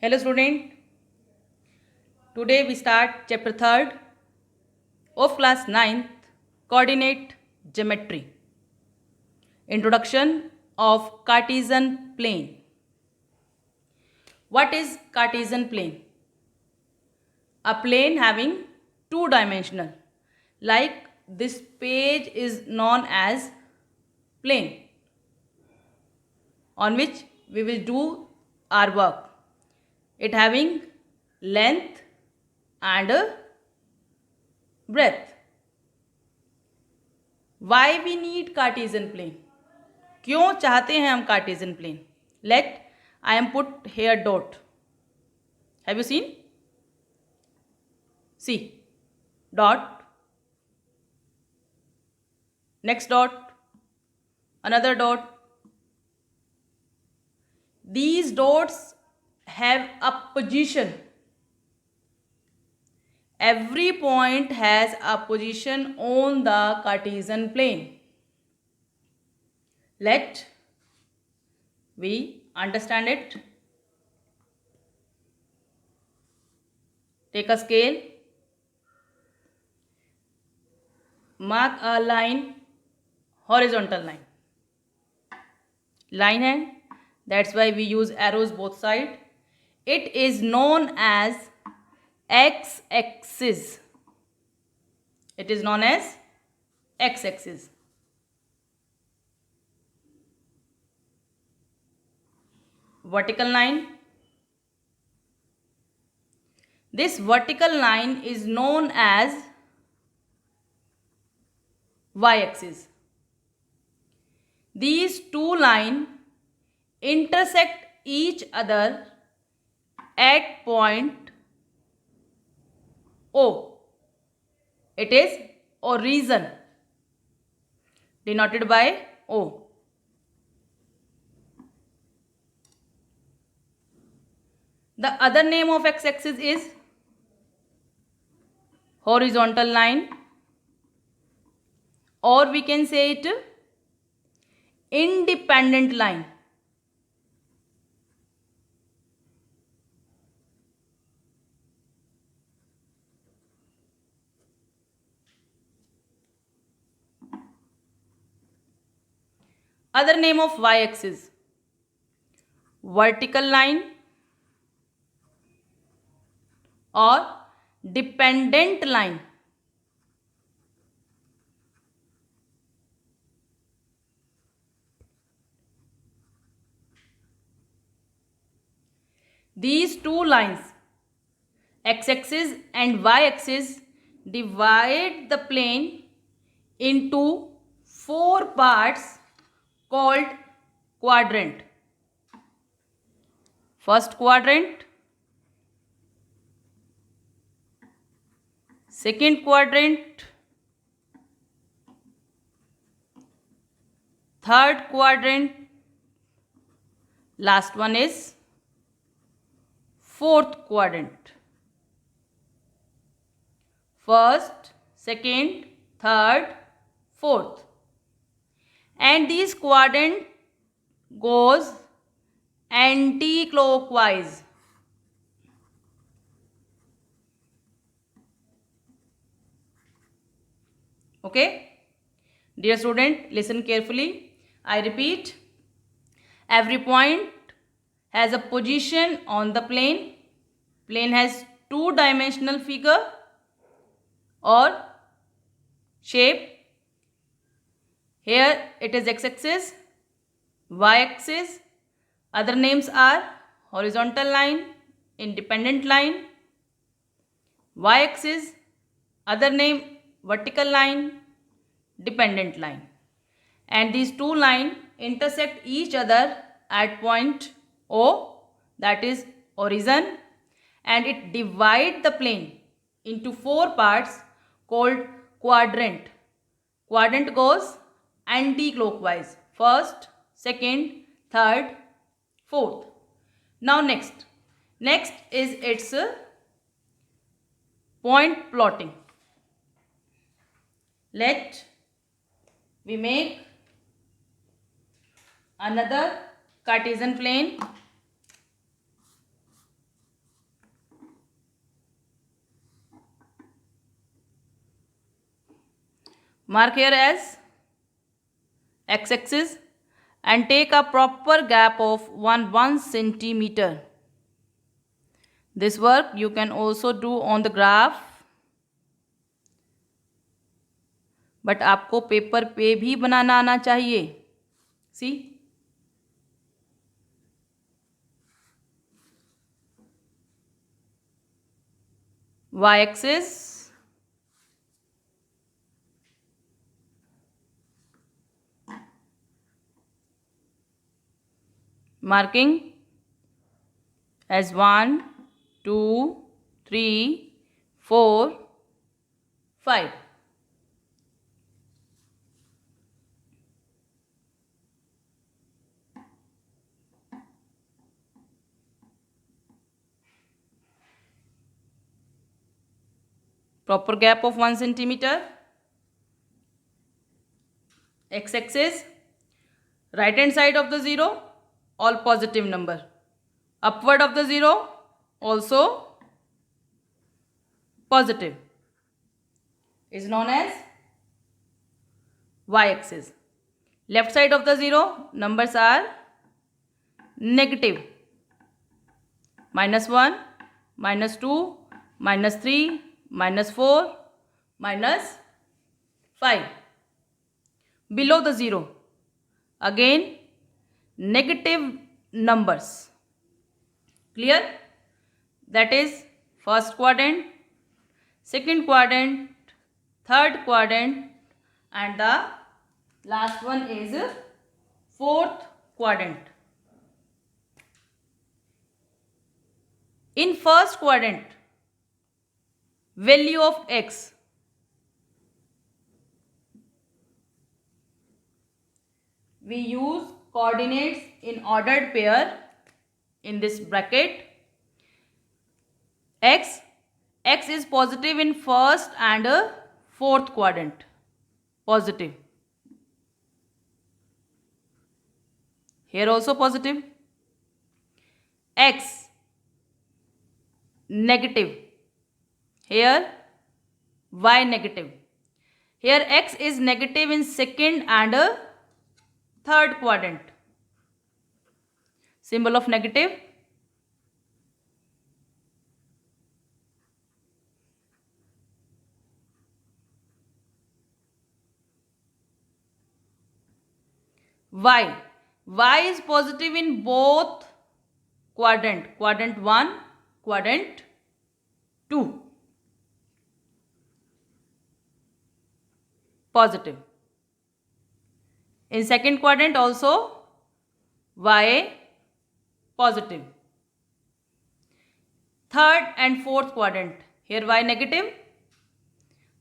Hello student, today we start chapter 3rd of class 9th, coordinate geometry. Introduction of Cartesian plane. What is Cartesian plane? A plane having two-dimensional. Like this page is known as plane on which we will do our work. It having length and breadth. Why we need Cartesian plane? क्यों चाहते हैं हम Cartesian plane? Let I am put here dot. Have you seen? See dot, next dot, another dot. These dots have a position. Every point has a position on the Cartesian plane. Let we understand it. Take a scale. Mark a line, horizontal line. Line है, that's why we use arrows both side. It is known as x-axis. It is known as x-axis. Vertical line. This vertical line is known as y-axis. These two lines intersect each other at point O. It is origin, denoted by O. The other name of x-axis is horizontal line, or we can say it independent line. Other name of y-axis: vertical line or dependent line. These two lines, x-axis and y-axis, divide the plane into four parts called quadrant. First quadrant, second quadrant, third quadrant, last one is fourth quadrant. First, second, third, fourth. And this quadrant goes anti-clockwise. Okay? Dear student, listen carefully. I repeat, every point has a position on the plane. Plane has two-dimensional figure or shape. Here it is x-axis, y-axis. Other names are horizontal line, independent line, y-axis. Other name vertical line, dependent line. And these two lines intersect each other at point O, that is origin, and it divides the plane into four parts called quadrant. Quadrant goes anti-clockwise. First, second, third, fourth. Now next is its point plotting. Let we make another Cartesian plane. Mark here as x-axis and take a proper gap of 1 centimeter. This work you can also do on the graph, but आपको paper पे भी बनाना आना चाहिए. सी, y axis, marking as 1, 2, 3, 4, 5. Proper gap of 1 centimeter. X-axis, right hand side of the 0, all positive number. Upward of the 0, also positive, is known as y-axis. Left side of the 0, numbers are negative. -1, -2, -3, -4, -5. Below the 0, again negative numbers. Clear? That is first quadrant, second quadrant, third quadrant, and the last one is fourth quadrant. In first quadrant, value of x, we use coordinates in ordered pair in this bracket. X is positive in first and fourth quadrant, positive. Here also positive. X negative. Here y negative. Here x is negative in second and third quadrant. Symbol of negative. Y is positive in both quadrant. Quadrant 1, quadrant 2. Positive. In second quadrant also y positive. Third and fourth quadrant, here y negative.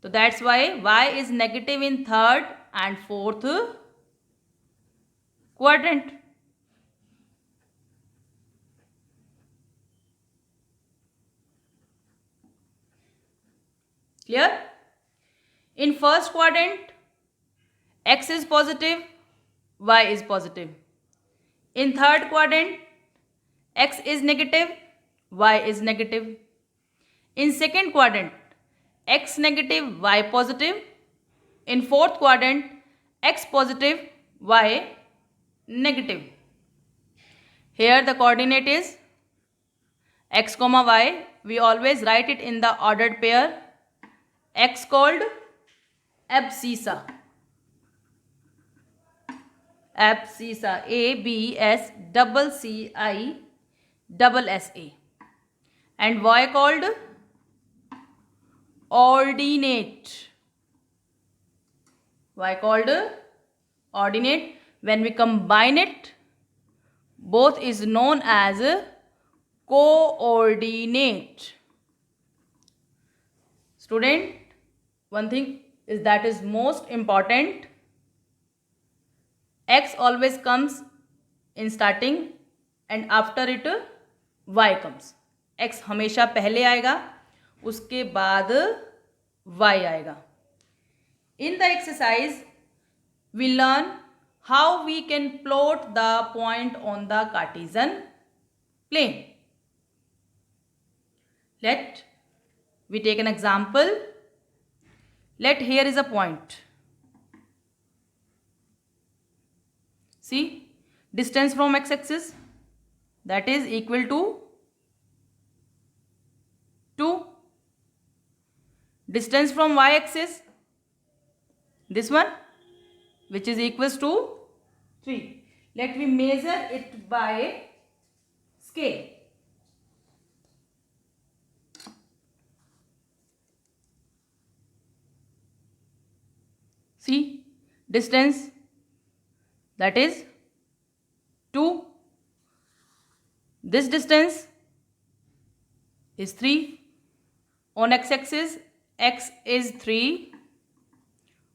So that's why y is negative in third and fourth quadrant. Clear? In first quadrant, x is positive, y is positive. In third quadrant, x is negative, y is negative. In second quadrant, x negative, y positive. In fourth quadrant, x positive, y negative. Here the coordinate is x comma y. We always write it in the ordered pair. X called abscissa. Abscissa, ABSCCISSA. And y called ordinate. Y called ordinate. When we combine it, both is known as coordinate. Student, one thing is that is most important. X always comes in starting and after it y comes. X हमेशा पहले आएगा, उसके बाद y आएगा. In the exercise, we learn how we can plot the point on the Cartesian plane. Let we take an example. Let here is a point. See, distance from x-axis, that is equal to 2. Distance from y-axis, this one, which is equals to 3. Let me measure it by scale. See, distance, that is 2. This distance is 3. On x-axis, x is 3.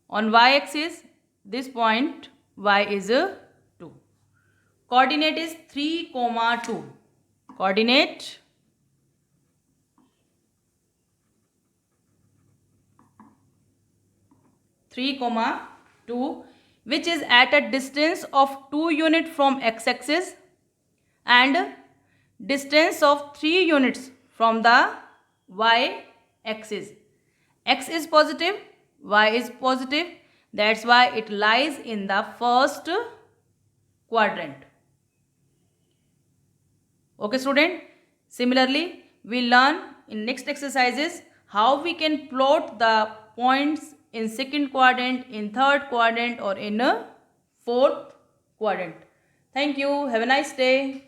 On y-axis, this point y is 2. Coordinate is 3, 2. Coordinate 3, 2, which is at a distance of 2 units from x-axis and distance of 3 units from the y-axis. X is positive, y is positive. That's why it lies in the first quadrant. Okay, student. Similarly, we learn in next exercises how we can plot the points in second quadrant, in third quadrant, or in a fourth quadrant. Thank you. Have a nice day.